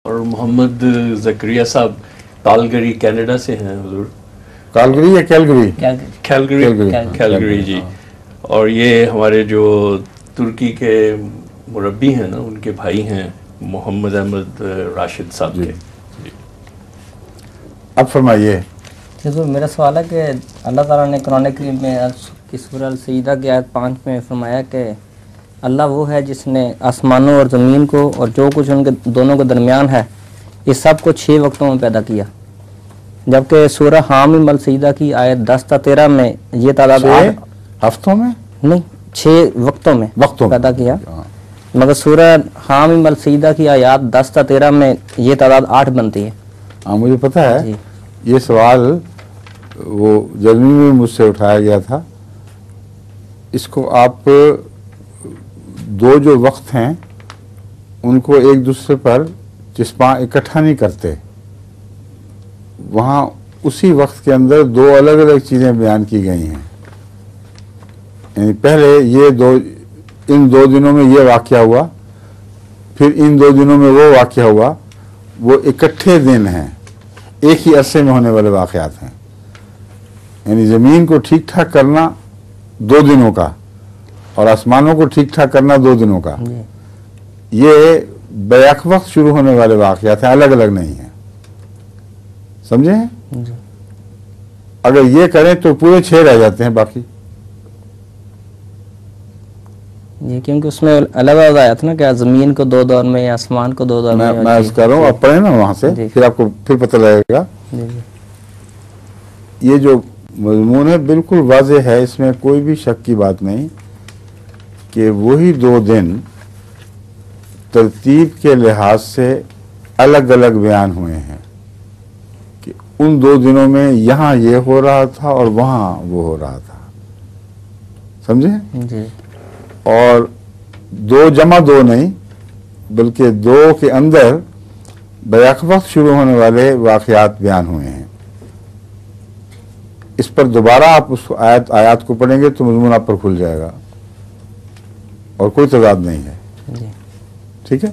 और मोहम्मद ज़करिया साहब कालगरी कनाडा से हैं हुजूर। कालगरी या कैलगरी? कैलगरी जी। और ये हमारे जो तुर्की के मुरब्बी हैं ना, उनके भाई हैं मोहम्मद अहमद राशिद साहब के। अब फरमाइए। तो मेरा सवाल है कि अल्लाह ताला ने कुरान करीम में की सूरह अल-सजदा की आयत 5 में फरमाया कि अल्लाह वो है जिसने आसमानों और ज़मीन को और जो कुछ उनके दोनों के दरमियान है इस सब को 6 वक्तों में पैदा किया, जबकि सूरह हामीम अल-सजदा की आयत 10-13 में ये तादाद 6 हफ्तों में नहीं 6 वक्तों में पैदा किया, मगर सूरह हामीम अल-सजदा की आयत 10-13 में ये तादाद 8 बनती है। हाँ मुझे पता है, ये सवाल वो जर्मनी में मुझसे उठाया गया था। इसको आप दो जो वक्त हैं उनको एक दूसरे पर चिस्पा इकट्ठा नहीं करते, वहाँ उसी वक्त के अंदर दो अलग अलग चीज़ें बयान की गई हैं। यानी पहले इन 2 दिनों में ये वाक़या हुआ, फिर इन 2 दिनों में वो वाक़या हुआ। वो इकट्ठे दिन हैं, एक ही अरसे में होने वाले वाक़यात हैं। यानी ज़मीन को ठीक ठाक करना 2 दिनों का और आसमानों को ठीक ठाक करना 2 दिनों का, ये बैक वक्त शुरू होने वाले वाक़यात हैं, अलग अलग नहीं हैं। समझे? अगर ये करें तो पूरे 6 रह जाते हैं बाकी। ये क्योंकि उसमें अलग अलग आया था ना, क्या ज़मीन को 2 दौर में या आसमान को 2 दौर में। मैं अर्ज कर रहा हूँ, आप पढ़े ना वहाँ से, फिर आपको फिर पता लगेगा। ये जो मज़मून है बिल्कुल वाज़ेह है, इसमें कोई भी शक की बात नहीं कि वही 2 दिन तरतीब के लिहाज से अलग अलग बयान हुए हैं कि उन 2 दिनों में यहाँ ये हो रहा था और वहाँ वो हो रहा था। समझे? जी। और 2 जमा 2 नहीं, बल्कि 2 के अंदर बैक वक्त शुरू होने वाले वाक़यात बयान हुए हैं। इस पर दोबारा आप उस आयत को पढ़ेंगे तो मज़मून आप पर खुल जाएगा और कोई तज़ाद नहीं है। ठीक है?